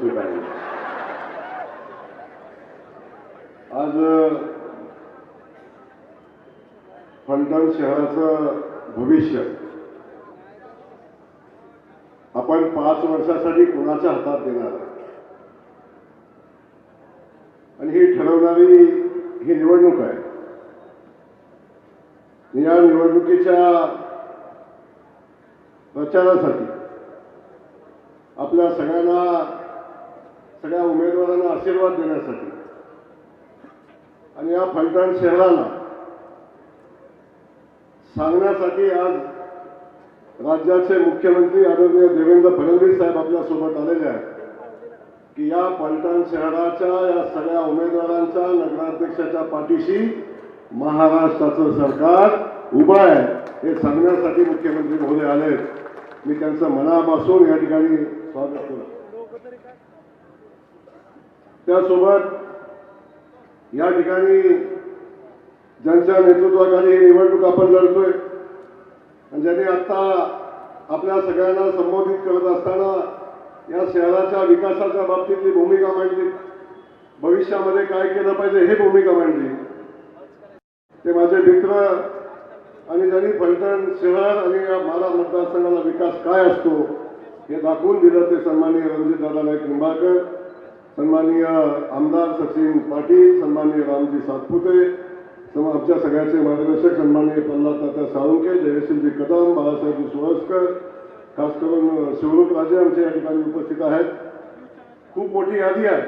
उपस्थित आहे। आज फलटण शहराचं भविष्य आपण 5 वर्षासाठी कोणाच्या हातात देणार आणि ही ठरवणारी ही निवडणूक आहे। या निवडणुकीच्या प्रचारासाठी आपल्या सगळ्या उमेदवारांना आशीर्वाद देण्यासाठी आणि या फलटण शहराला सांगण्यासाठी आज राज्याचे मुख्यमंत्री आदरणीय देवेंद्र फडणवीस साहेब आपल्या सोबत आलेले आहेत की या फलटण शहराच्या या सगळ्या उमेदवारांच्या नगराध्यक्षाच्या पाठीशी महाराष्ट्राचं सरकार उभं आहे हे सांगण्यासाठी मुख्यमंत्री महोदय आले। मी त्यांचं मनापासून या ठिकाणी स्वागत करतो। त्यासोबत या ठिकाणी ज्यांच्या नेतृत्वाखाली ही निवडणूक आपण लढतोय आणि ज्यांनी आता आपल्या सगळ्यांना संबोधित करत असताना या शहराच्या विकासाच्या बाबतीतली भूमिका मांडली, भविष्यामध्ये काय केलं पाहिजे हे भूमिका मांडली, ते माझे मित्र आणि ज्यांनी फलटण शहर आणि या माढा मतदारसंघाला विकास काय असतो हे दाखवून दिलं ते सन्माननीय रणजितदादा नाईक निंबाळकर, सन्माननीय आमदार सचिन पाटील, सन्माननीय रामजी सातपुते, आमच्या सगळ्याचे मार्गदर्शक सन्माननीय प्रल्हाद साळुंखे, जयश्रीजी कदम, बाळासाहेबजी सुरस्कर, खास करून शिवरूप राजे आमच्या या ठिकाणी उपस्थित आहेत। खूप मोठी यादी आहे।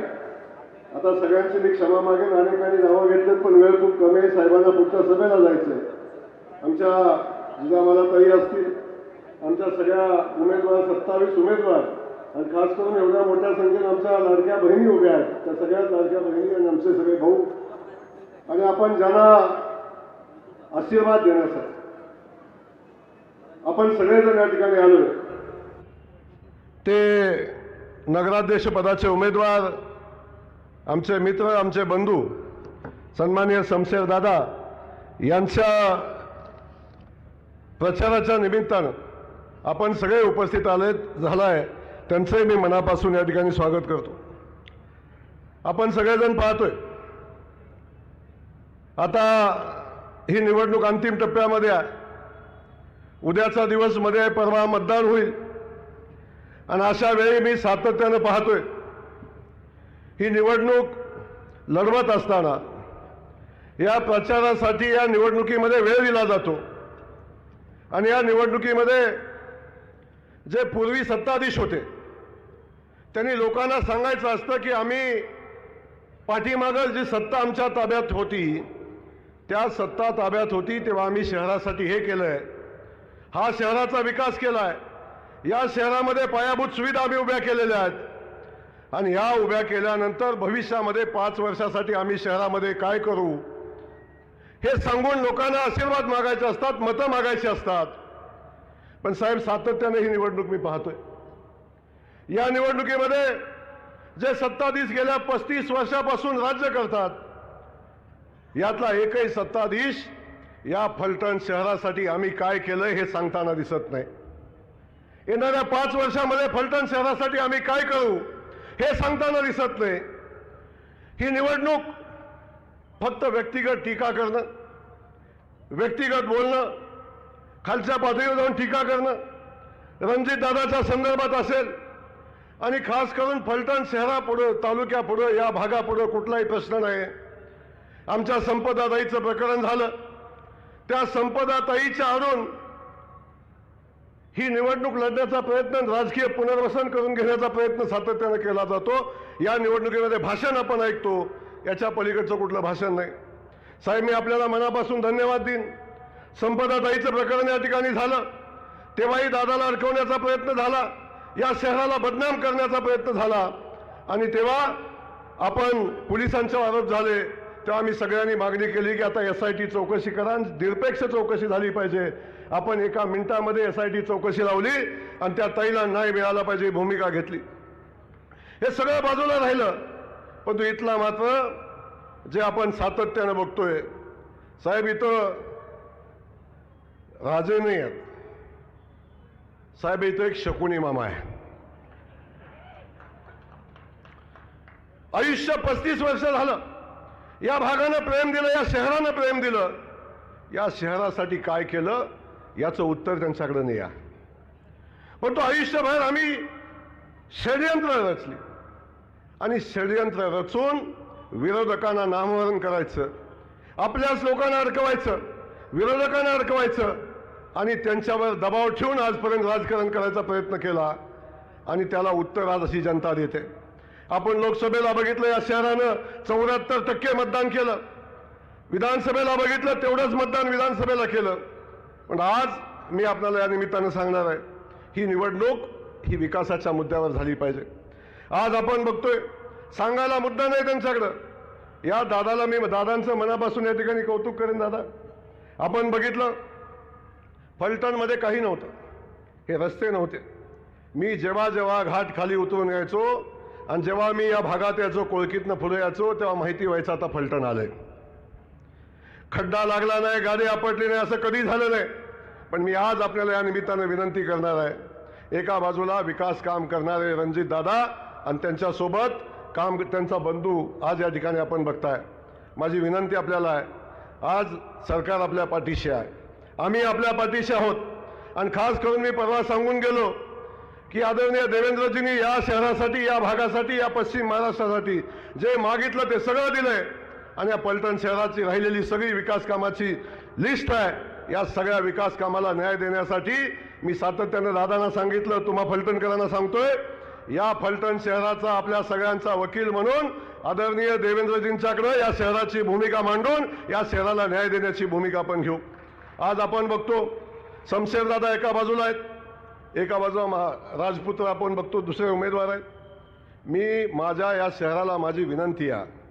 आता सगळ्यांची मी क्षमा मागेन, अनेकांनी नावं घेतलेत पण वेळ खूप कमी आहे, साहेबांना पुढच्या सभेला जायचंय। आमच्या जिजामालाताई असतील, आमच्या सगळ्या उमेदवार 27 उमेदवार आणि खास करून एवढ्या मोठ्या संख्येने आमच्या लाडक्या बहिणी उभ्या आहेत, त्या सगळ्या लाडक्या बहिणी आणि आमचे सगळे भाऊ आणि आपण ज्यांना आशीर्वाद देण्यासाठी आपण सगळेजण या ठिकाणी आलोय ते नगराध्यक्ष पदाचे उमेदवार, आमचे मित्र, आमचे बंधू सन्माननीय शमशेर दादा यांच्या प्रचाराच्या निमित्तानं आपण सगळे उपस्थित झालाय, त्यांचंही मी मनापासून या ठिकाणी स्वागत करतो। आपण सगळेजण पाहतोय आता ही निवडणूक अंतिम टप्प्यामध्ये आहे। उद्याचा दिवस मध्ये आहे, परवा मतदान होईल आणि अशा वेळी मी सातत्यानं पाहतोय ही निवडणूक लढवत असताना या प्रचारासाठी या निवडणुकीमध्ये वेळ दिला जातो आणि या निवडणुकीमध्ये जे पूर्वी सत्ताधीश होते त्यांनी लोकांना सांगायचं असतं की आम्ही पाठीमागं जी सत्ता आमच्या ताब्यात होती त्या सत्ता ताब्यात होती तेव्हा आम्ही शहरासाठी हे केलंय, हा शहराचा विकास केलाय, या शहरामध्ये पायाभूत सुविधा आम्ही उभ्या केलेल्या आहेत आणि या उभ्या केल्यानंतर भविष्यामध्ये 5 वर्षासाठी आम्ही शहरामध्ये काय करू हे सांगून लोकांना आशीर्वाद मागायचे असतात, मतं मागायची असतात। पण साहेब सातत्याने ही निवडणूक मी पाहतोय, या निवडणुकीमध्ये जे सत्ताधीश गेल्या 35 वर्षापासून राज्य करतात यातला एकही सत्ताधीश या फलटण शहरासाठी आम्ही काय केलंय हे सांगताना दिसत नाही। येणाऱ्या 5 वर्षामध्ये फलटण शहरासाठी आम्ही काय करू हे सांगताना दिसत नाही। ही निवडणूक फक्त व्यक्तिगत टीका करणं, व्यक्तिगत बोलणं, खालच्या पातळीवर जाऊन टीका करणं, रणजित दादाच्या संदर्भात असेल आणि खास करून फलटण शहरापुढं, तालुक्यापुढं, या भागापुढं कुठलाही प्रश्न नाही। आमच्या संपदाताईचं प्रकरण झालं, त्या संपदाताईच्या आडून ही निवडणूक लढण्याचा प्रयत्न, राजकीय पुनर्वसन करून घेण्याचा प्रयत्न सातत्याने केला जातो। या निवडणुकीमध्ये भाषण आपण ऐकतो, याच्या पलीकडचं कुठलं भाषण नाही। साहेब मी आपल्याला मनापासून धन्यवाद देईन। संपदाताईचं प्रकरण या ठिकाणी झालं तेव्हाही दादाला अडकवण्याचा प्रयत्न झाला, या शहराला बदनाम करण्याचा प्रयत्न झाला आणि तेव्हा आपण पोलिसांचे आरोप झाले तेव्हा आम्ही सगळ्यांनी मागणी केली की आता SIT चौकशी करा, निरपेक्ष चौकशी झाली पाहिजे। आपण एका मिनिटामध्ये SIT चौकशी लावली आणि त्या ताईला न्याय मिळाला पाहिजे भूमिका घेतली। हे सगळं बाजूला राहिलं, पण इथला मात्र जे आपण सातत्याने बघतोय साहेब, इथं राजे नाही आहेत साहेब, इथं एक शकुनी मामा आहे। आयुष्य 35 वर्ष झालं या भागानं प्रेम दिलं, या शहरानं प्रेम दिलं. या शहरासाठी काय केलं याचं उत्तर त्यांच्याकडे नाही आहे. पण तो आयुष्यभर आम्ही षडयंत्र रचली आणि षडयंत्र रचून विरोधकांना नामोहरण करायचं, आपल्याच लोकांना अडकवायचं, विरोधकांना अडकवायचं आणि त्यांच्यावर दबाव ठेवून आजपर्यंत राजकारण करायचा प्रयत्न केला आणि त्याला उत्तर आज अशी जनता देते. आपण लोकसभेला बघितलं या शहरानं 74% मतदान केलं, विधानसभेला बघितलं तेवढंच मतदान विधानसभेला केलं. पण आज मी आपल्याला या निमित्तानं सांगणार आहे, ही निवडणूक ही विकासाच्या मुद्द्यावर झाली पाहिजे. आज आपण बघतोय सांगायला मुद्दा नाही त्यांच्याकडं. या दादाला मी दादांचं मनापासून या ठिकाणी कौतुक करेन. दादा, आपण बघितलं फलटणमध्ये काही नव्हतं, हे रस्ते नव्हते. मी जेव्हा जेव्हा घाट खाली उतरून यायचो आणि जेव्हा मी या भागात यायचो, कोळकीतनं पुढे यायचो, तेव्हा माहिती व्हायचं आता फलटण आलंय. खड्डा लागला नाही, गाडी आपटली नाही, असं कधी झालं नाही. पण मी आज आपल्याला या निमित्तानं विनंती करणार आहे, एका बाजूला विकास काम करणारे रणजित दादा आणि त्यांच्यासोबत काम त्यांचा बंधू आज या ठिकाणी आपण बघताय. माझी विनंती आपल्याला आहे, आज सरकार आपल्या पाठीशी आहे, आम्ही आपल्या पाठीशी आहोत. आणि खास करून मी परवा सांगून गेलो की आदरणीय देवेंद्रजींनी या शहरासाठी, या भागासाठी, या पश्चिम महाराष्ट्रासाठी जे मागितलं ते सगळं दिलंय. आणि या पलटण शहराची राहिलेली सगळी विकास कामाची लिस्ट आहे. या सगळ्या विकास कामाला न्याय देण्यासाठी मी सातत्यानं दादांना सांगितलं, तुम्हा फलटणकरांना सांगतोय, या फलटण शहराचा आपल्या सगळ्यांचा वकील म्हणून आदरणीय देवेंद्रजींच्याकडे या शहराची भूमिका मांडून या शहराला न्याय देण्याची भूमिका आपण घेऊ. आज आपण बघतो शमशेरदादा एका बाजूला आहेत, एका बाजूला राजपुत्र आपण बघतो, दुसरे उमेदवार आहेत. मी माझ्या या शहराला माझी विनंती आहे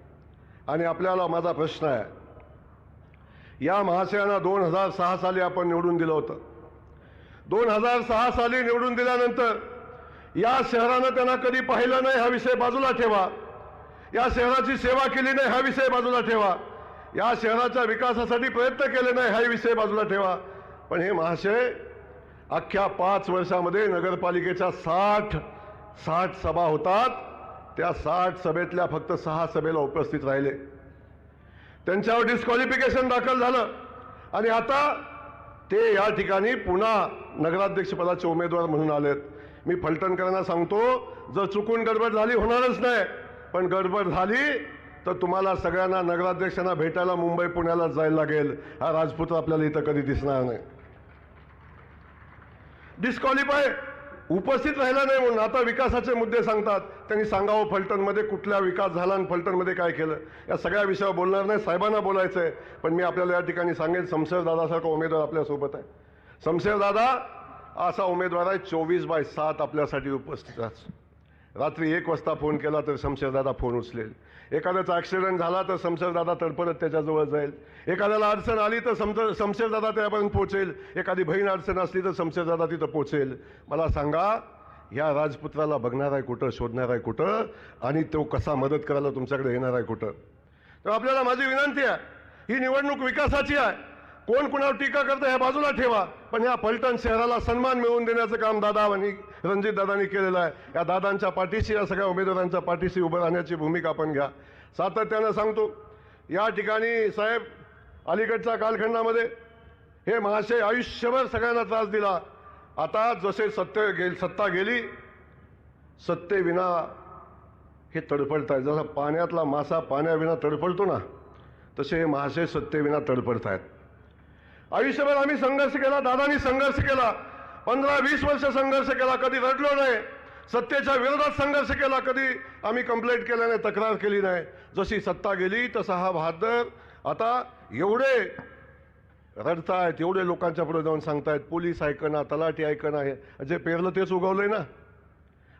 आणि आपल्याला माझा प्रश्न आहे, या महाशयांना 2006 साली आपण निवडून दिलं होतं. 2006 साली निवडून दिल्यानंतर या शहरानं त्यांना कधी पाहिलं नाही हा विषय बाजूला ठेवा, या शहराची सेवा केली नाही हा विषय बाजूला ठेवा, या शहराच्या विकासासाठी प्रयत्न केले नाही हा विषय बाजूला ठेवा. पण हे महाशय अख्ख्या 5 वर्षामध्ये नगरपालिकेच्या 60 सभा होतात, त्या 60 सभेतल्या फक्त 6 सभेला उपस्थित राहिले. त्यांच्यावर डिस्क्वालिफिकेशन दाखल झालं आणि आता ते या ठिकाणी पुन्हा नगराध्यक्षपदाचे उमेदवार म्हणून आलेत. मी फलटणकरांना सांगतो, जर चुकून गडबड झाली होणारच नाही, पण गडबड झाली तर तुम्हाला सगळ्यांना नगराध्यक्षांना भेटायला मुंबई पुण्याला जायला लागेल. हा राजपुत्र आपल्याला इथं कधी दिसणार नाही. डिस्क्वालिफाय उपस्थित राहिला नाही म्हणून आता विकासाचे मुद्दे सांगतात. त्यांनी सांगावं फलटणमध्ये कुठला विकास झाला आणि फलटणमध्ये काय केलं. या सगळ्या विषयावर बोलणार नाही, साहेबांना बोलायचं आहे. पण मी आपल्याला या ठिकाणी सांगेन, शमशेरदादासारखा उमेदवार आपल्यासोबत आहे. शमशेरदादा असा उमेदवार आहे 24/7 आपल्यासाठी उपस्थित आहे. रात्री 1 वाजता फोन केला तर शमशेरदादा फोन उचलेल. एखाद्याचा ॲक्सिडेंट झाला तर शमशेरदादा तडपडत त्याच्याजवळ जाईल. एखाद्याला अडचण आली तर शमशेरदादा त्यापर्यंत पोहोचेल. एखादी बहीण अडचण असली तर शमशेरदादा तिथं पोहोचेल. मला सांगा, ह्या राजपुत्राला बघणार आहे कुठं, शोधणार आहे कुठं आणि तो कसा मदत करायला तुमच्याकडे येणार आहे कुठं. तर आपल्याला माझी विनंती आहे, ही निवडणूक विकासाची आहे. कोण कुणावर टीका करतं ह्या बाजूला ठेवा, पण ह्या फलटण शहराला सन्मान मिळवून देण्याचं काम दादा आणि रणजित दादांनी केलेलं आहे. या दादांच्या पाठीशी, या सगळ्या उमेदवारांच्या पाठीशी उभं राहण्याची भूमिका आपण घ्या. सातत्यानं सांगतो, या ठिकाणी साहेब अलीकडच्या कालखंडामध्ये हे महाशय आयुष्यभर सगळ्यांना त्रास दिला. आता जसे सत्ता गेली, सत्तेविना हे तडफडत आहे. जसा पाण्यातला मासा पाण्याविना तडफडतो ना, तसे हे महाशय सत्तेविना तडफडत आहेत. आयुष्यभर आम्ही संघर्ष केला, दादांनी संघर्ष केला, 15-20 वर्ष संघर्ष केला, कधी रडलो नाही. सत्तेच्या विरोधात संघर्ष केला, कधी आम्ही कंप्लेंट केल्या नाही, तक्रार केली नाही. जशी सत्ता गेली तसा हा बहादर आता एवढे रडतायत, एवढे लोकांच्या पुढे जाऊन सांगतायत, पोलीस ऐकना, तलाठी ऐकना. हे जे पेरलं तेच उगवलंय ना,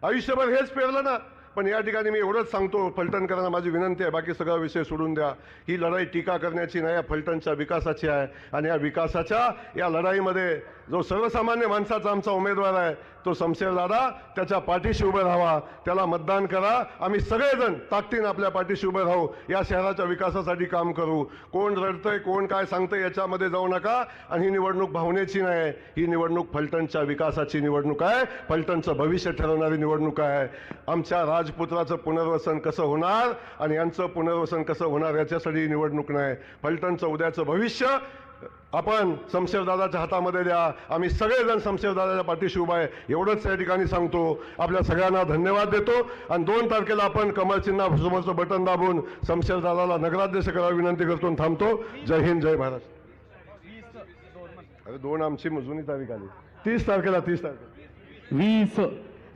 आयुष्यभर हेच पेरलं ना. पण या ठिकाणी मी एवढंच सांगतो, फलटणकरांना माझी विनंती आहे, बाकी सगळा विषय सोडून द्या. ही लढाई टीका करण्याची नाही, या फलटणच्या विकासाची आहे. आणि या विकासाच्या या लढाईमध्ये जो सर्वसामान्य माणसाचा आमचा उमेदवार आहे तो शमशेरदादा, त्याच्या पाठीशी उभं राहावा, त्याला मतदान करा. आम्ही सगळेजण ताकदीनं आपल्या पाठीशी उभे राहू, या शहराच्या विकासासाठी काम करू. कोण रडतंय, कोण काय सांगतंय याच्यामध्ये जाऊ नका. आणि ही निवडणूक भावनेची नाही, ही निवडणूक फलटणच्या विकासाची निवडणूक आहे, फलटणचं भविष्य ठरवणारी निवडणूक आहे. आमच्या राजपुत्राचं पुनर्वसन कसं होणार आणि यांचं पुनर्वसन कसं होणार याच्यासाठी निवडणूक नाही. फलटणचं उद्याचं भविष्य आपण शमशेरदादाच्या हातामध्ये द्या. आम्ही सगळेजण शमशेरदादाच्या पाठीशी उभा आहे एवढंच या ठिकाणी सांगतो. आपल्या सगळ्यांना धन्यवाद देतो आणि 2 तारखेला आपण कमळ चिन्हासमोरचं बटन दाबून शमशेरदादाला नगराध्यक्ष करावी विनंती करतो आणि थांबतो. जय हिंद, जय महाराष्ट्र. अरे 2 आमची मजुनी तारीख आली. 30 तारखेला 20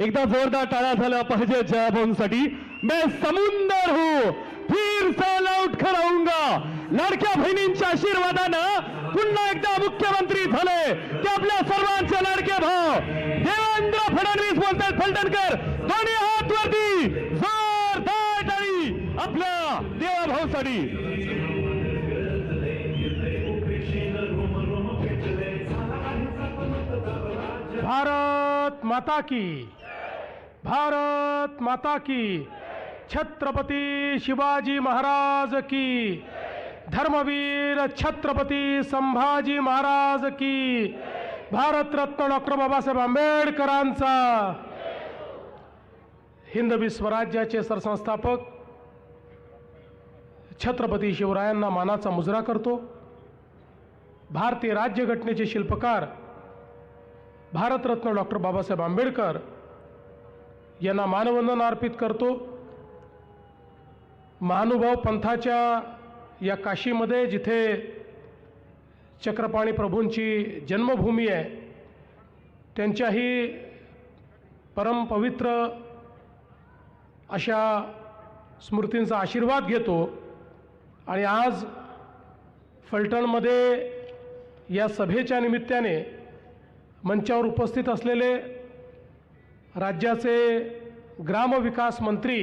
एकदा जोरदार टाळ्या झाल्या पाहिजे जयभाऊंसाठी. मैं समुंदर हूं फिर से लौट कर आऊंगा. लाडक्या बहिणींच्या आशीर्वादानं पुन्हा एकदा मुख्यमंत्री झाले ते आपल्या सर्वांचे लाडके भाऊ देवेंद्र फडणवीस बोलतात. फलटणकर दोन्ही हात वरती, जोरदार टाळी आपल्या देवाभाऊसाठी. भारत माता की, भारत माता की, छत्रपती शिवाजी महाराज की, धर्मवीर छत्रपती संभाजी महाराज की, भारतरत्न डॉक्टर बाबासाहेब आंबेडकरांचा, हिंदवी स्वराज्याचे सरसंस्थापक छत्रपती शिवरायांना मानाचा मुजरा करतो. भारतीय राज्यघटनेचे शिल्पकार भारतरत्न डॉक्टर बाबासाहेब आंबेडकर यांना मानवंदना अर्पित करतो. महानुभाव पंथाच्या या काशीमध्ये जिथे चक्रपाणी प्रभूंची जन्मभूमी आहे त्यांच्याही परमपवित्र अशा स्मृतींचा आशीर्वाद घेतो. आणि आज फलटणमध्ये या सभेच्या निमित्ताने मंचावर उपस्थित असलेले राज्याचे ग्रामविकास मंत्री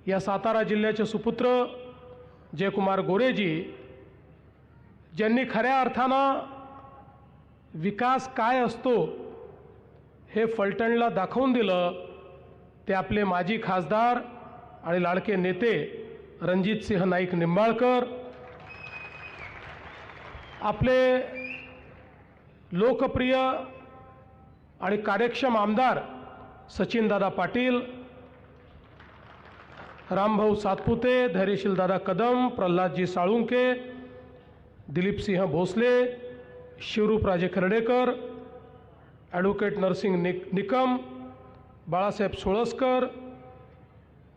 या सातारा जिल्ह्याचे सुपुत्र जयकुमार गोरेजी, ज्यांनी खऱ्या अर्थानं विकास काय असतो हे फलटणला दाखवून दिलं, ते आपले माजी खासदार आणि लाडके नेते रणजितसिंह नाईक निंबाळकर, आपले लोकप्रिय आणि कार्यक्षम आमदार सचिनदादा पाटील, रामभाऊ सातपुते, धैर्यशीलदादा कदम, प्रल्हादजी साळुंके, दिलीपसिंह भोसले, शिवरूपराजे खर्डेकर, ॲडव्होकेट नरसिंग निकम, बाळासाहेब सोळसकर,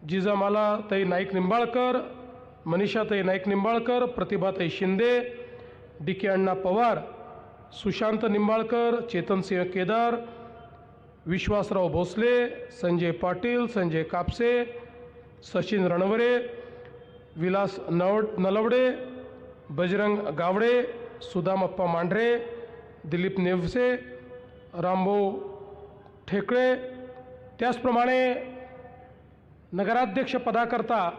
जिजामालाताई नाईक निंबाळकर, मनीषाताई नाईक निंबाळकर, प्रतिभाताई शिंदे, डी के अण्णा पवार, सुशांत निंबाळकर, चेतनसिंह केदार, विश्वासराव भोसले, संजय पाटील, संजय कापसे, सचिन रणवरे, विलास नलवडे, बजरंग गावडे, सुदामप्पा मांढरे, दिलीप नेवसे, रामभाऊ ठेकळे, त्याचप्रमाणे नगराध्यक्ष पदाकरता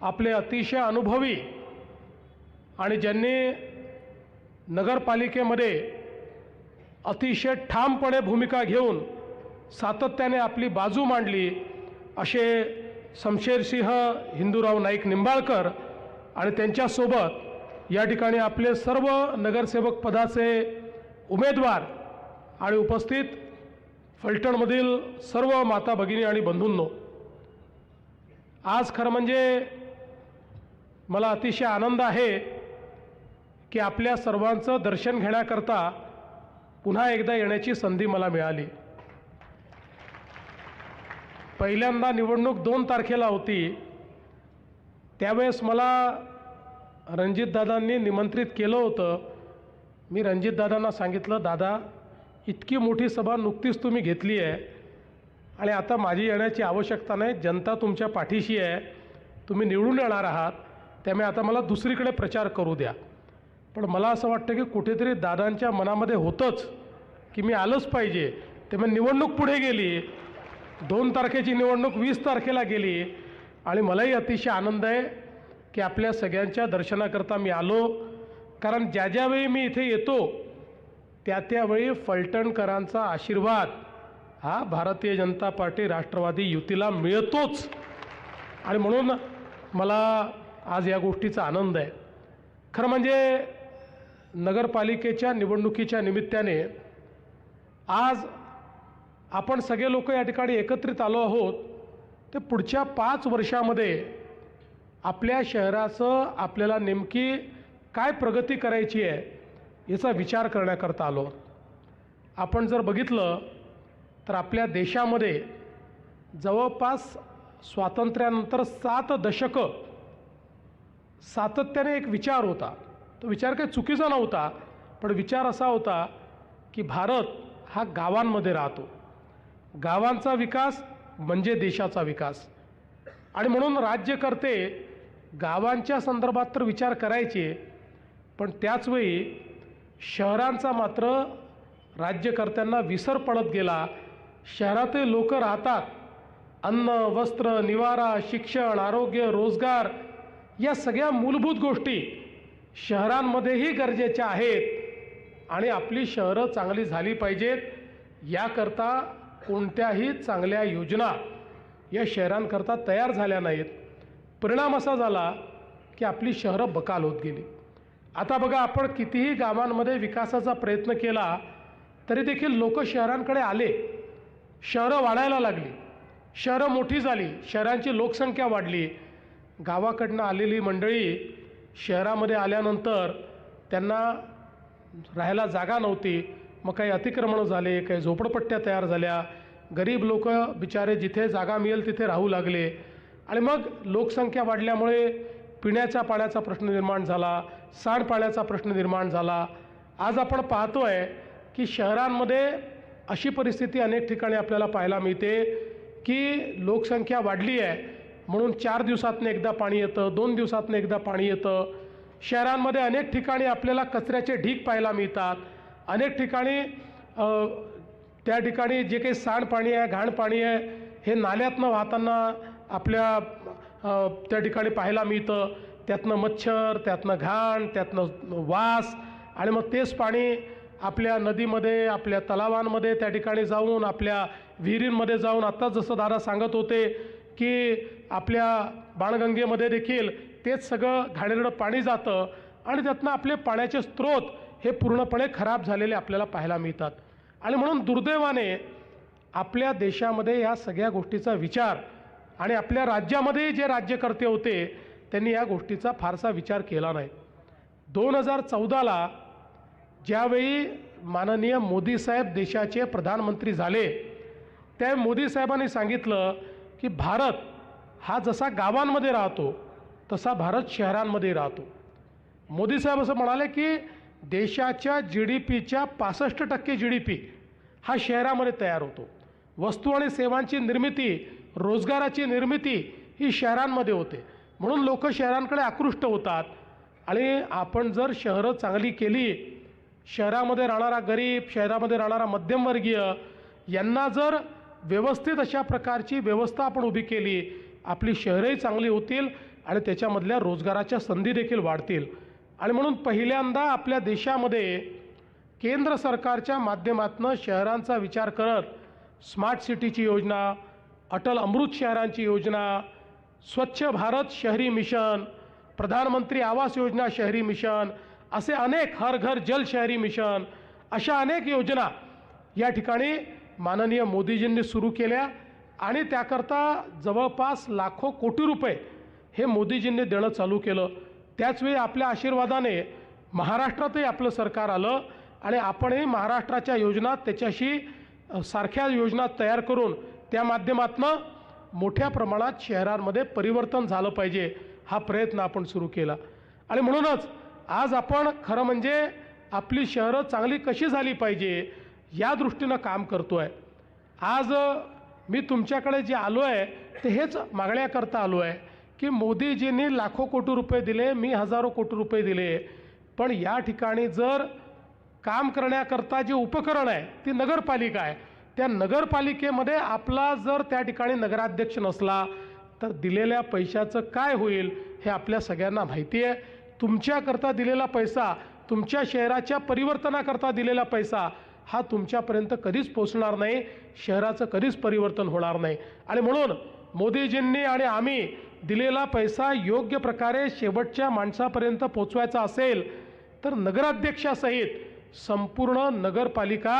आपले अतिशय अनुभवी आणि ज्यांनी नगरपालिकेमध्ये अतिशय ठामपणे भूमिका घेऊन सातत्याने आपली बाजू मांडली असे शमशेरसिंह हिंदूराव नाईक निंबाळकर आणि त्यांच्यासोबत या ठिकाणी आपले सर्व नगरसेवक पदाचे उमेदवार आणि उपस्थित फलटणमधील सर्व माता भगिनी आणि बंधूंनो, आज खरं म्हणजे मला अतिशय आनंद आहे की आपल्या सर्वांचं दर्शन घेण्याकरता पुन्हा एकदा येण्याची संधी मला मिळाली. पहिल्यांदा निवडणूक 2 तारखेला होती, त्यावेळेस मला रणजितदादांनी निमंत्रित केलं होतं. मी रणजितदादांना सांगितलं, दादा इतकी मोठी सभा नुकतीच तुम्ही घेतली आहे आणि आता माझी येण्याची आवश्यकता नाही, जनता तुमच्या पाठीशी आहे, तुम्ही निवडून येणार आहात, त्यामुळे आता मला दुसरीकडे प्रचार करू द्या. पण मला असं वाटतं की कुठेतरी दादांच्या मनामध्ये होतंच की मी आलंच पाहिजे. त्यामुळे निवडणूक पुढे गेली, 2 तारखेची निवडणूक 20 तारखेला गेली आणि मलाही अतिशय आनंद आहे की आपल्या सगळ्यांच्या दर्शनाकरता मी आलो. कारण ज्या ज्यावेळी मी इथे येतो त्या त्यावेळी फलटणकरांचा आशीर्वाद हा भारतीय जनता पार्टी राष्ट्रवादी युतीला मिळतोच आणि म्हणून मला आज या गोष्टीचा आनंद आहे. खरं म्हणजे नगरपालिकेच्या निवडणुकीच्या निमित्ताने आज आपण सगळे लोक या ठिकाणी एकत्रित आलो आहोत ते पुढच्या 5 वर्षामध्ये आपल्या शहराचं आपल्याला नेमकी काय प्रगती करायची आहे याचा विचार करण्याकरता आलो. आपण जर बघितलं तर आपल्या देशामध्ये जवळपास स्वातंत्र्यानंतर 7 दशकं सातत्याने एक विचार होता. तो विचार काही चुकीचा नव्हता, पण विचार असा होता की भारत हा गावांमध्ये राहतो. गावांचा विकास म्हणजे देशाचा विकास. आणि म्हणून राज्यकर्ते गावांच्या संदर्भात तर विचार करायचे, पण त्याचवेळी शहरांचा मात्र राज्यकर्त्यांना विसर पडत गेला. शहरातील लोक राहतात, अन्न, वस्त्र, निवारा, शिक्षण, आरोग्य, रोजगार या सगळ्या मूलभूत गोष्टी शहरांमध्येही गरजेच्या आहेत आणि आपली शहरं चांगली झाली पाहिजेत. याकरता कोणत्याही चांगल्या योजना या शहरांकरता तयार झाल्या नाहीत. परिणाम असा झाला की आपली शहरं बकाल होत गेली. आता बघा, आपण कितीही गावांमध्ये विकासाचा प्रयत्न केला तरी देखील लोक शहरांकडे आले, शहरं वाढायला लागली, शहरं मोठी झाली, शहरांची लोकसंख्या वाढली. गावाकडनं आलेली मंडळी शहरामध्ये आल्यानंतर त्यांना राहायला जागा नव्हती. मग काही अतिक्रमणं झाले, काही झोपडपट्ट्या तयार झाल्या. गरीब लोक बिचारे जिथे जागा मिळेल तिथे राहू लागले. आणि मग लोकसंख्या वाढल्यामुळे पिण्याच्या पाण्याचा प्रश्न निर्माण झाला, सांडपाण्याचा प्रश्न निर्माण झाला. आज आपण पाहतोय की शहरांमध्ये अशी परिस्थिती अनेक ठिकाणी आपल्याला पाहायला मिळते की लोकसंख्या वाढली आहे म्हणून 4 दिवसातनं एकदा पाणी येतं, 2 दिवसातनं एकदा पाणी येतं. शहरांमध्ये अनेक ठिकाणी आपल्याला कचऱ्याचे ढीग पाहायला मिळतात. अनेक ठिकाणी त्या ठिकाणी जे काही सांडपाणी आहे, घाण पाणी आहे, हे नाल्यातनं वाहताना आपल्या त्या ठिकाणी पाहायला मिळतं. त्यातनं मच्छर, त्यातनं घाण, त्यातनं वास, आणि मग तेच पाणी आपल्या नदीमध्ये, आपल्या तलावांमध्ये त्या ठिकाणी जाऊन, आपल्या विहिरींमध्ये जाऊन, आत्ताच जसं दादा सांगत होते की आपल्या बाणगंगेमध्ये देखील तेच सगळं घाणेरडं पाणी जातं आणि त्यातनं आपले पाण्याचे स्रोत हे पूर्णपणे खराब झालेले आपल्याला पाहायला मिळतात. आणि म्हणून दुर्दैवाने आपल्या देशामध्ये या सगळ्या गोष्टीचा विचार, आणि आपल्या राज्यामध्ये जे राज्यकर्ते होते त्यांनी या गोष्टीचा फारसा विचार केला नाही. 2014ला ज्यावेळी माननीय मोदी साहेब देशाचे प्रधानमंत्री झाले, त्या मोदी साहेबांनी सांगितलं की भारत हा जसा गावांमध्ये राहतो तसा भारत शहरांमध्ये राहतो. मोदी साहेब असं म्हणाले की देशाच्या GDPच्या 65% GDP हा शहरामध्ये तयार होतो. वस्तू आणि सेवांची निर्मिती, रोजगाराची निर्मिती ही शहरांमध्ये होते. म्हणून लोक शहरांकडे आकृष्ट होतात. आणि आपण जर शहरं चांगली केली, शहरामध्ये राहणारा गरीब, शहरामध्ये राहणारा मध्यमवर्गीय यांना जर व्यवस्थित अशा प्रकारची व्यवस्था आपण उभी केली, आपली शहरंही चांगली होतील आणि त्याच्यामधल्या रोजगाराच्या संधी देखील वाढतील. आणि म्हणून पहिल्यांदा आपल्या देशामध्ये केंद्र सरकारच्या माध्यमातून शहरांचा विचार करत स्मार्ट सिटीची योजना, अटल अमृत शहरांची योजना, स्वच्छ भारत शहरी मिशन, प्रधानमंत्री आवास योजना शहरी मिशन, असे अनेक, हर घर जल शहरी मिशन, अशा अनेक योजना या ठिकाणी माननीय मोदीजींनी सुरू केल्या. आणि त्याकरता जवळपास लाखो कोटी रुपये हे मोदीजींनी देणं चालू केलं. त्याचवेळी आपल्या आशीर्वादाने महाराष्ट्रातही आपलं सरकार आलं आणि आपणही महाराष्ट्राच्या योजना त्याच्याशी सारख्या योजना तयार करून त्या माध्यमातून मोठ्या प्रमाणात शहरांमध्ये परिवर्तन झालं पाहिजे हा प्रयत्न आपण सुरू केला. आणि म्हणूनच आज आपण खरं म्हणजे आपली शहरं चांगली कशी झाली पाहिजे या दृष्टीनं काम करतो आहे. आज मी तुमच्याकडे जे आलो आहे ते हेच मागण्याकरता आलो आहे की मोदीजींनी लाखो कोटी रुपये दिले, मी हजारो कोटी रुपये दिले, पण या ठिकाणी जर काम करण्याकरता जे उपकरण आहे ती नगरपालिका आहे. त्या नगरपालिकेमध्ये आपला जर त्या ठिकाणी नगराध्यक्ष नसला तर दिलेल्या पैशाचं काय होईल हे आपल्या सगळ्यांना माहिती आहे. तुमच्याकरता दिलेला पैसा, तुमच्या शहराच्या परिवर्तनाकरता दिलेला पैसा हा तुमच्यापर्यंत कधीच पोचणार नाही, शहराचं कधीच परिवर्तन होणार नाही. आणि म्हणून मोदीजींनी आणि आम्ही दिलेला पैसा योग्य प्रकारे शेवटच्या माणसापर्यंत पोचवायचा असेल तर नगराध्यक्षासहित संपूर्ण नगरपालिका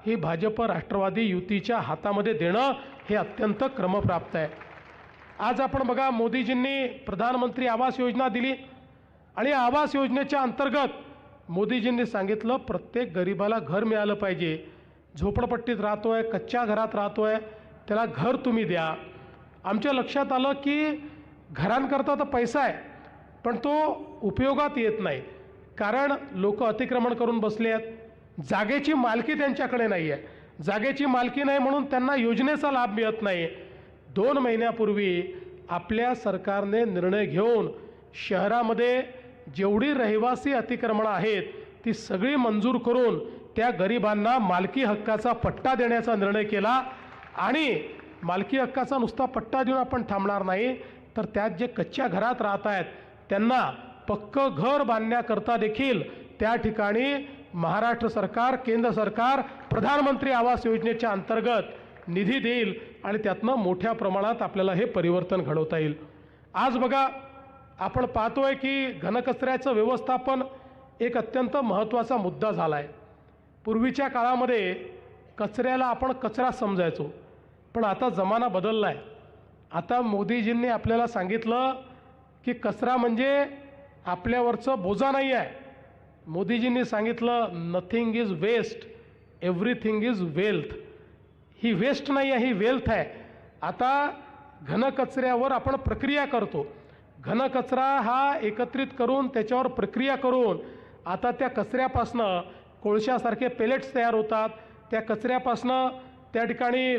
ही भाजप राष्ट्रवादी युतीच्या हातामध्ये देणं हे अत्यंत क्रमप्राप्त आहे. आज आपण बघा, मोदीजींनी प्रधानमंत्री आवास योजना दिली आणि आवास योजनेच्या अंतर्गत मोदीजींनी सांगितलं प्रत्येक गरिबाला घर मिळालं पाहिजे. झोपडपट्टीत राहतोय, कच्च्या घरात राहतोय, त्याला घर तुम्ही द्या. आमच्या लक्षात आलं की घरांकरता तर पैसा आहे, पण तो उपयोगात येत नाही, कारण लोक अतिक्रमण करून बसले आहेत. जागेची मालकी त्यांच्याकडे नाही आहे. जागेची मालकी नाही म्हणून त्यांना योजनेचा लाभ मिळत नाही. 2 महिन्यापूर्वी आपल्या सरकारने निर्णय घेऊन शहरामध्ये जेवढी रहिवासी अतिक्रमणं आहेत ती सगळी मंजूर करून त्या गरिबांना मालकी हक्काचा पट्टा देण्याचा निर्णय केला. आणि मालकी हक्काचा नुसता पट्टा देऊन आपण थांबणार नाही, तर त्यात जे कच्च्या घरात राहत आहेत त्यांना पक्कं घर बांधण्याकरता देखील त्या ठिकाणी महाराष्ट्र सरकार, केंद्र सरकार प्रधानमंत्री आवास योजनेच्या अंतर्गत निधी देईल आणि त्यातनं मोठ्या प्रमाणात आपल्याला हे परिवर्तन घडवता येईल. आज बघा, आपण पाहतोय की घनकचऱ्याचं व्यवस्थापन एक अत्यंत महत्त्वाचा मुद्दा झाला आहे. पूर्वीच्या काळामध्ये कचऱ्याला आपण कचरा समजायचो, पण आता जमाना बदलला आहे. आता मोदीजींनी आपल्याला सांगितलं की कचरा म्हणजे आपल्यावरचं बोजा नाही आहे. मोदीजींनी सांगितलं nothing is waste, everything is wealth. ही वेस्ट नाही आहे, ही वेल्थ आहे. आता घनकचऱ्यावर आपण प्रक्रिया करतो. घनकचरा हा एकत्रित करून त्याच्यावर प्रक्रिया करून आता त्या कचऱ्यापासनं कोळशासारखे पेलेट्स तयार होतात. त्या कचऱ्यापासनं त्या ठिकाणी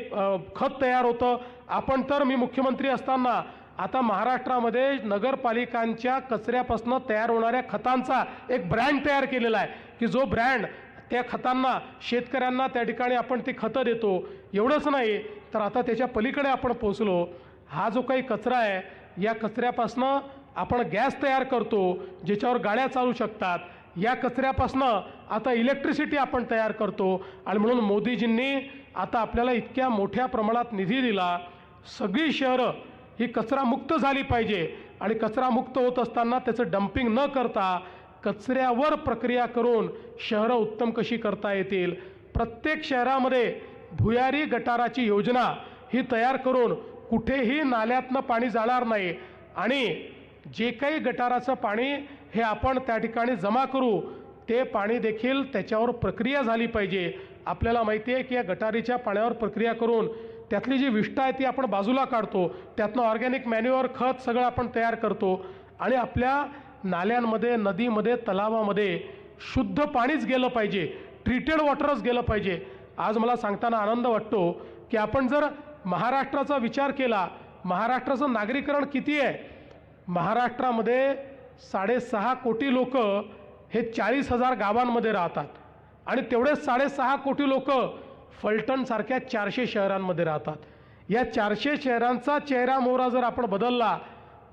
खत तयार होतं. आपण तर, मी मुख्यमंत्री असताना आता महाराष्ट्रामध्ये नगरपालिकांच्या कचऱ्यापासून तयार होणाऱ्या खतांचा एक ब्रँड तयार केलेला आहे की जो ब्रँड त्या खतांना, शेतकऱ्यांना त्या ठिकाणी आपण ती खतं देतो. एवढंच नाही तर आता त्याच्या पलीकडे आपण पोचलो. हा जो काही कचरा आहे या कचऱ्यापासनं आपण गॅस तयार करतो ज्याच्यावर गाड्या चालू शकतात. या कचऱ्यापासनं आता इलेक्ट्रिसिटी आपण तयार करतो. आणि म्हणून मोदीजींनी आता आपल्याला इतक्या मोठ्या प्रमाणात निधी दिला. सगळी शहरं ही कचरामुक्त झाली पाहिजे आणि कचरामुक्त होत असताना त्याचं डंपिंग न करता कचऱ्यावर प्रक्रिया करून शहरं उत्तम कशी करता येतील. प्रत्येक शहरामध्ये भुयारी गटाराची योजना ही तयार करून कुठेही नाल्यातनं पाणी जाणार नाही आणि जे काही गटाराचं पाणी हे आपण त्या ठिकाणी जमा करू ते पाणी देखील त्याच्यावर प्रक्रिया झाली पाहिजे. आपल्याला माहिती आहे की या गटारीच्या पाण्यावर प्रक्रिया करून त्यातली जी विष्ठा आहे ती आपण बाजूला काढतो, त्यातनं ऑर्गॅनिक मॅन्युअर, खत सगळं आपण तयार करतो आणि आपल्या नाल्यांमध्ये, नदीमध्ये, तलावामध्ये शुद्ध पाणीच गेलं पाहिजे, ट्रीटेड वॉटरच गेलं पाहिजे. आज मला सांगताना आनंद वाटतो की आपण जर महाराष्ट्राचा विचार केला, महाराष्ट्राचं नागरीकरण किती आहे? महाराष्ट्रामध्ये 6.5 कोटी लोक हे 40,000 गावांमध्ये राहतात आणि तेवढेच 6.5 कोटी लोक फलटणसारख्या 400 शहरांमध्ये राहतात. या 400 शहरांचा चेहरा मोहरा जर आपण बदलला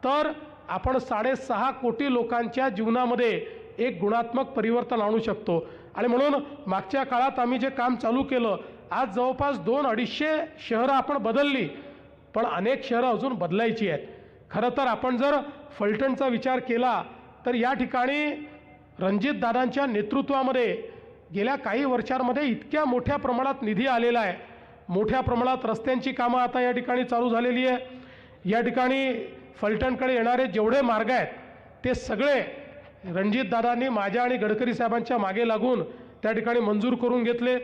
तर आपण 6.5 कोटी लोकांच्या जीवनामध्ये एक गुणात्मक परिवर्तन आणू शकतो. आणि म्हणून मागच्या काळात आम्ही जे काम चालू केलं, आज जवळपास 200-250 शहरं आपण बदलली, पण अनेक शहरं अजून बदलायची आहेत. खरं तर आपण जर फलटणचा विचार केला तर या ठिकाणी रणजितदादांच्या नेतृत्वामध्ये गेल्या काही वर्षांमध्ये इतक्या मोठ्या प्रमाणात निधी आलेला आहे. मोठ्या प्रमाणात रस्त्यांची कामं आता या ठिकाणी चालू झालेली आहे. या ठिकाणी फलटणकडे येणारे जेवढे मार्ग आहेत ते सगळे रणजितदादांनी माझ्या आणि गडकरी साहेबांच्या मागे लागून त्या ठिकाणी मंजूर करून घेतले.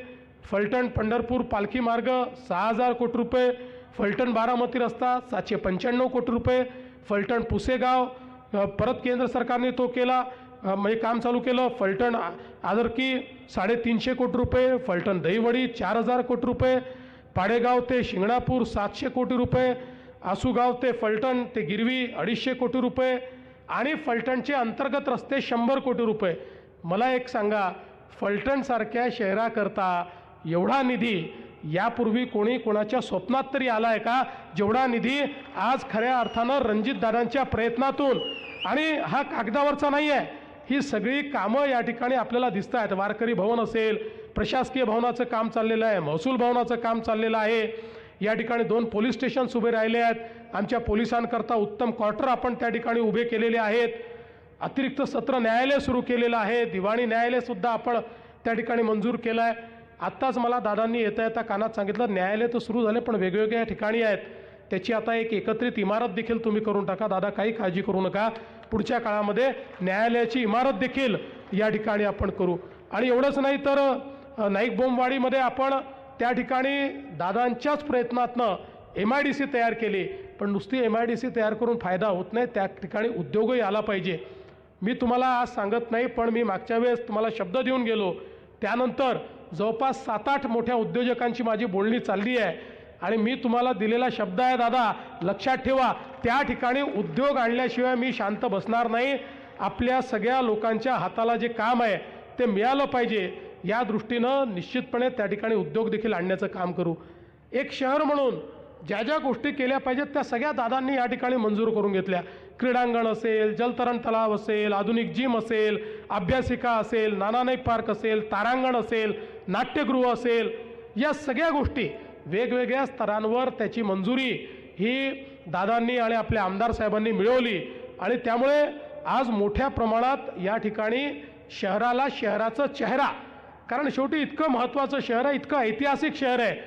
फलटण पंढरपूर पालखी मार्ग 6,000 कोटी रुपये, फलटण बारामती रस्ता 795 कोटी रुपये, फलटण पुसेगाव परत केंद्र सरकारने तो केला, म्हणजे काम चालू केलं. फलटण आदरकी 350 कोटी रुपये, फलटण दहीवडी 4,000 कोटी रुपये, पाडेगाव ते शिंगणापूर 700 कोटी रुपये, आसूगाव ते फलटण ते गिरवी 250 कोटी रुपये आणि फलटणचे अंतर्गत रस्ते 100 कोटी रुपये. मला एक सांगा, फलटणसारख्या शहराकरता एवढा निधी यापूर्वी कोणी कोणाच्या स्वप्नात तरी आला आहे का? जेवढा निधी आज खऱ्या अर्थानं रणजितदादांच्या प्रयत्नातून, आणि हा कागदावरचा नाही आहे, ही सगळी कामं या ठिकाणी आपल्याला दिसत आहेत. वारकरी भवन असेल, प्रशासकीय भवनाचं काम चाललेलं आहे, महसूल भवनाचं काम चाललेलं आहे. या ठिकाणी 2 पोलीस स्टेशन्स उभे राहिले आहेत. आमच्या पोलिसांकरता उत्तम क्वार्टर आपण त्या ठिकाणी उभे केलेले आहेत. अतिरिक्त सत्र न्यायालय सुरू केलेलं आहे. दिवाणी न्यायालयसुद्धा आपण त्या ठिकाणी मंजूर केलं आहे. आत्ताच मला दादांनी येता येता कानात सांगितलं, न्यायालय तर सुरू झाले पण वेगवेगळ्या ठिकाणी आहेत. त्याची आता एक एकत्रित इमारत देखील तुम्ही करून टाका. दादा काही काळजी करू नका, पुढच्या काळामध्ये न्यायालयाची इमारत देखील या ठिकाणी आपण करू. आणि एवढंच नाही तर नाईक बोंबवाडीमध्ये आपण त्या ठिकाणी दादांच्याच प्रयत्नातनं MIDC तयार केली. पण नुसती MIDC तयार करून फायदा होत नाही, त्या ठिकाणी उद्योगही आला पाहिजे. मी तुम्हाला आज सांगत नाही, पण मी मागच्या वेळेस तुम्हाला शब्द देऊन गेलो. त्यानंतर जवळपास 7-8 मोठ्या उद्योजकांची माझी बोलणी चालली आहे आणि मी तुम्हाला दिलेला शब्द आहे दादा, लक्षात ठेवा. त्या ठिकाणी उद्योग आणल्याशिवाय मी शांत बसणार नाही. आपल्या सगळ्या लोकांच्या हाताला जे काम आहे ते मिळालं पाहिजे, या दृष्टीनं निश्चितपणे त्या ठिकाणी उद्योग देखील आणण्याचं काम करू. एक शहर म्हणून ज्या ज्या गोष्टी केल्या पाहिजेत त्या सगळ्या दादांनी या ठिकाणी मंजूर करून घेतल्या. क्रीडांगण असेल, जलतरण तलाव असेल, आधुनिक जिम असेल, अभ्यासिका असेल, नानानाईक पार्क असेल, तारांगण असेल, नाट्यगृह असेल, या सगळ्या गोष्टी वेगवेगळ्या स्तरांवर त्याची मंजुरी ही दादांनी आणि आपल्या आमदार साहेबांनी मिळवली. आणि त्यामुळे आज मोठ्या प्रमाणात या ठिकाणी शहराला शहराचा चेहरा, कारण शेवटी इतकं महत्त्वाचं शहर आहे, इतकं ऐतिहासिक शहर आहे,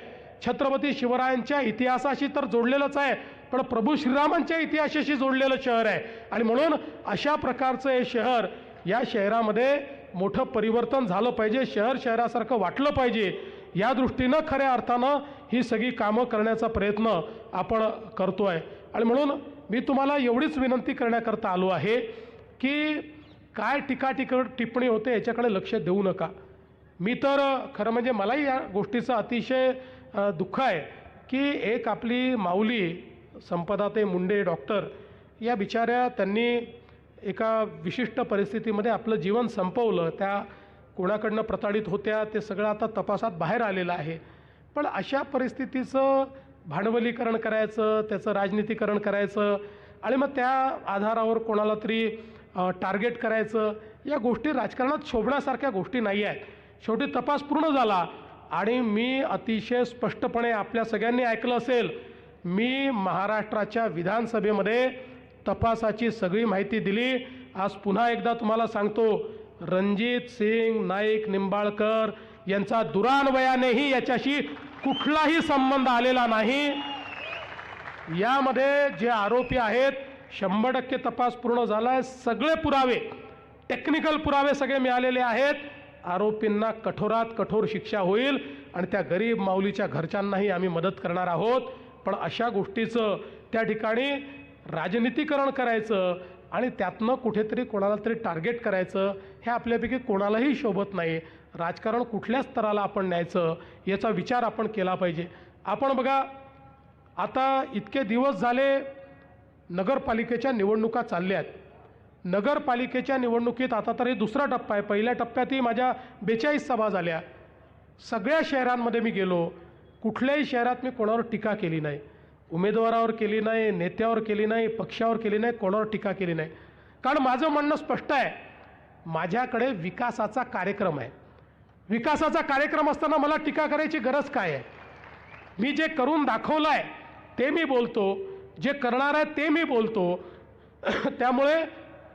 छत्रपती शिवरायांच्या इतिहासाशी तर जोडलेलंच आहे, पण प्रभू श्रीरामांच्या इतिहासाशी जोडलेलं शहर आहे. आणि म्हणून अशा प्रकारचं हे शहर, या शहरामध्ये मोठं परिवर्तन झालं पाहिजे, शहर शहरासारखं वाटलं पाहिजे, या दृष्टीनं खऱ्या अर्थानं ही सगळी कामं करण्याचा प्रयत्न आपण करतो आहे. आणि म्हणून मी तुम्हाला एवढीच विनंती करण्याकरता आलो आहे की काय टिप्पणी होते याच्याकडे लक्ष देऊ नका. मी तर खरं म्हणजे मलाही या गोष्टीचं अतिशय दुःख आहे की एक आपली माऊली संपदाताई मुंडे डॉक्टर, या बिचाऱ्या त्यांनी एका विशिष्ट परिस्थितीमध्ये आपलं जीवन संपवलं. त्या कोणाकडनं प्रताडित होत्या ते सगळं आता तपासात बाहेर आलेलं आहे. पण अशा परिस्थितीचं भांडवलीकरण करायचं, त्याचं राजनीतीकरण करायचं आणि मग त्या आधारावर कोणाला तरी टार्गेट करायचं, या गोष्टी राजकारणात शोभण्यासारख्या गोष्टी नाही आहेत. शेवटी तपास पूर्ण झाला आणि मी अतिशय स्पष्टपणे आपल्या सगळ्यांनी ऐकलं असेल, मी महाराष्ट्राच्या विधानसभेमध्ये तपासाची सगळी माहिती दिली. आज पुन्हा एकदा तुम्हाला सांगतो, रणजित सिंग नाईक निंबाळकर यांचा दुरान्वयानेही याच्याशी कुठलाही संबंध आलेला नाही. यामध्ये जे आरोपी आहेत 100% तपास पूर्ण झाला आहे, सगळे पुरावे, टेक्निकल पुरावे सगळे मिळालेले आहेत. आरोपींना कठोरात कठोर शिक्षा होईल आणि त्या गरीब माऊलीच्या घरच्यांनाही आम्ही मदत करणार आहोत. पण अशा गोष्टीचं त्या ठिकाणी राजनीतीकरण करायचं आणि त्यातनं कुठेतरी कोणाला तरी टार्गेट करायचं, हे आपल्यापैकी कोणालाही शोभत नाही. राजकारण कुठल्या स्तराला आपण न्यायचं याचा विचार आपण केला पाहिजे. आपण बघा, आता इतके दिवस झाले नगरपालिकेच्या निवडणुका चालल्या आहेत. नगरपालिकेच्या निवडणुकीत आता तरी दुसरा टप्पा आहे. पहिल्या टप्प्यातही माझ्या 42 सभा झाल्या. सगळ्या शहरांमध्ये मी गेलो, कुठल्याही शहरात मी कोणावर टीका केली नाही, उमेदवारावर केली नाही, नेत्यावर केली नाही, पक्षावर केली नाही, कोणावर टीका केली नाही. कारण माझं म्हणणं स्पष्ट आहे, माझ्याकडे विकासाचा कार्यक्रम आहे. विकासाचा कार्यक्रम असताना मला टीका करायची गरज काय आहे? मी जे करून दाखवलं आहे ते मी बोलतो, जे करणार आहे ते मी बोलतो. त्यामुळे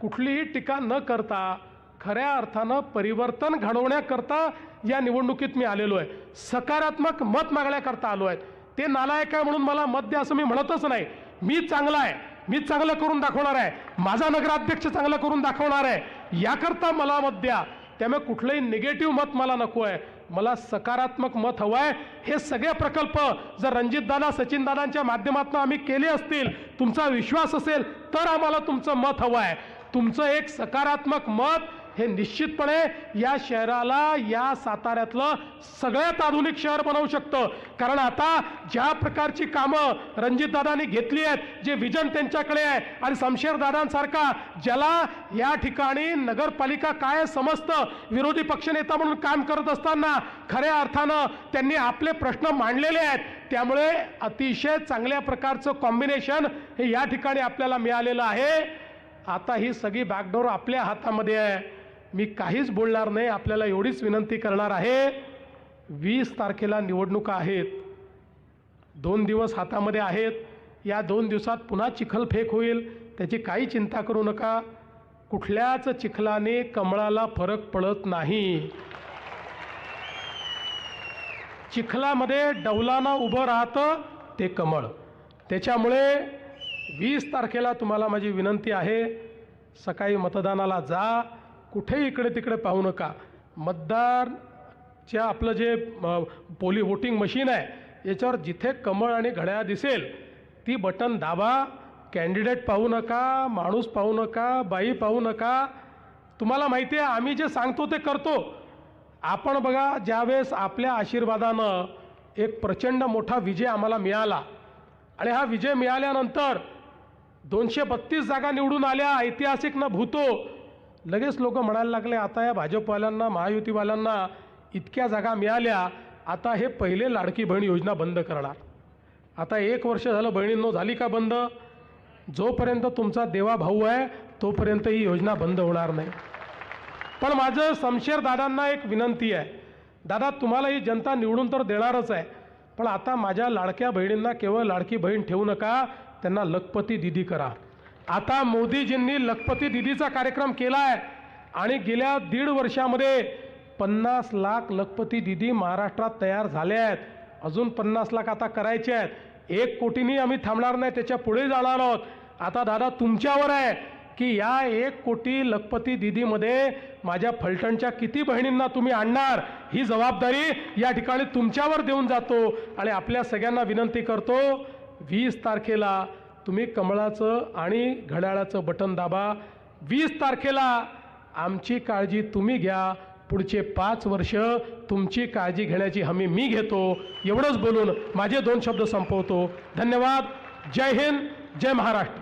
कुठलीही टीका न करता खऱ्या अर्थानं परिवर्तन घडवण्याकरता या निवडणुकीत मी आलेलो आहे. सकारात्मक मत मागण्याकरता आलो आहे. ते नालायक आहे म्हणून मला मत द्या असं मी म्हणतच नाही. मी चांगला आहे, मी चांगलं करून दाखवणार आहे, माझा नगराध्यक्ष चांगलं करून दाखवणार आहे, याकरता मला मत द्या. त्यामुळे कुठलंही निगेटिव्ह मत मला नको आहे, मला सकारात्मक मत हवं आहे. हे सगळे प्रकल्प जर रणजितदादा सचिनदादांच्या माध्यमातून आम्ही केले असतील, तुमचा विश्वास असेल तर आम्हाला तुमचं मत हवं आहे. तुमचं एक सकारात्मक मत हे निश्चितपणे या शहराला, या साताऱ्यातलं सगळ्यात आधुनिक शहर बनवू शकतं. कारण आता ज्या प्रकारची कामं रणजितदादांनी घेतली आहेत, जे विजन त्यांच्याकडे आहे, आणि शमशेरदादांसारखा ज्याला या ठिकाणी नगरपालिका काय समजतं, विरोधी पक्षनेता म्हणून काम करत असताना खऱ्या अर्थानं त्यांनी आपले प्रश्न मांडलेले आहेत. त्यामुळे अतिशय चांगल्या प्रकारचं कॉम्बिनेशन हे या ठिकाणी आपल्याला मिळालेलं आहे. आता ही सगळी बॅकडोर आपल्या हातामध्ये आहे. मी काहीच बोलणार नाही. आपल्याला एवढीच विनंती करणार आहे, 20 तारखेला निवडणुका आहेत, 2 दिवस हातामध्ये आहेत. या 2 दिवसात पुन्हा चिखलफेक होईल, त्याची काही चिंता करू नका. कुठल्याच चिखलाने कमळाला फरक पडत नाही. चिखलामध्ये डौलानं उभं राहतं ते कमळ, त्याच्यामुळे 20 तारखेला तुम्हाला माझी विनंती आहे, सकाळी मतदानाला जा, कुठेही इकडे तिकडे पाहू नका. मतदारच्या आपलं जे वोटिंग मशीन आहे याच्यावर जिथे कमळ आणि घड्याळ दिसेल ती बटन दाबा. कॅन्डिडेट पाहू नका, माणूस पाहू नका, बाई पाहू नका. तुम्हाला माहिती आहे आम्ही जे सांगतो ते करतो. आपण बघा, ज्यावेळेस आपल्या आशीर्वादानं एक प्रचंड मोठा विजय आम्हाला मिळाला आणि हा विजय मिळाल्यानंतर 232 जागा निवडून आल्या, ऐतिहासिक न भूतो. लगेच लोक म्हणायला लागले आता या भाजपवाल्यांना, महायुतीवाल्यांना इतक्या जागा मिळाल्या, आता हे पहिले लाडकी बहीण योजना बंद करणार. आता 1 वर्ष झालं बहिणींनो, झाली का बंद? जोपर्यंत तुमचा देवा भाऊ आहे तोपर्यंत ही योजना बंद होणार नाही. पण माझं शमशेर दादांना एक विनंती आहे, दादा तुम्हाला ही जनता निवडून तर देणारच आहे, पण आता माझ्या लाडक्या बहिणींना केवळ लाडकी बहीण ठेवू नका, त्यांना लखपती दीदी करा. आता मोदीजींनी लखपती दीदीचा कार्यक्रम केला आहे आणि गेल्या 1.5 वर्षामध्ये 50 लाख लखपती दीदी महाराष्ट्रात तयार झाल्या आहेत. अजून 50 लाख आता करायचे आहेत. 1 कोटींनी आम्ही थांबणार नाही, त्याच्या पुढे जाणार आहोत. आता दादा तुमच्यावर आहे की या 1 कोटी लखपती दीदीमध्ये माझ्या फलटणच्या किती बहिणींना तुम्ही आणणार, ही जबाबदारी या ठिकाणी तुमच्यावर देऊन जातो. आणि आपल्या सगळ्यांना विनंती करतो, 20 तारखेला तुम्ही कमळाचं आणि घड्याळाचं बटन दाबा. 20 तारखेला आमची काळजी तुम्ही घ्या, पुढचे 5 वर्ष तुमची काळजी घेण्याची हमी मी घेतो. एवढंच बोलून माझे 2 शब्द संपवतो. धन्यवाद. जय हिंद, जय महाराष्ट्र.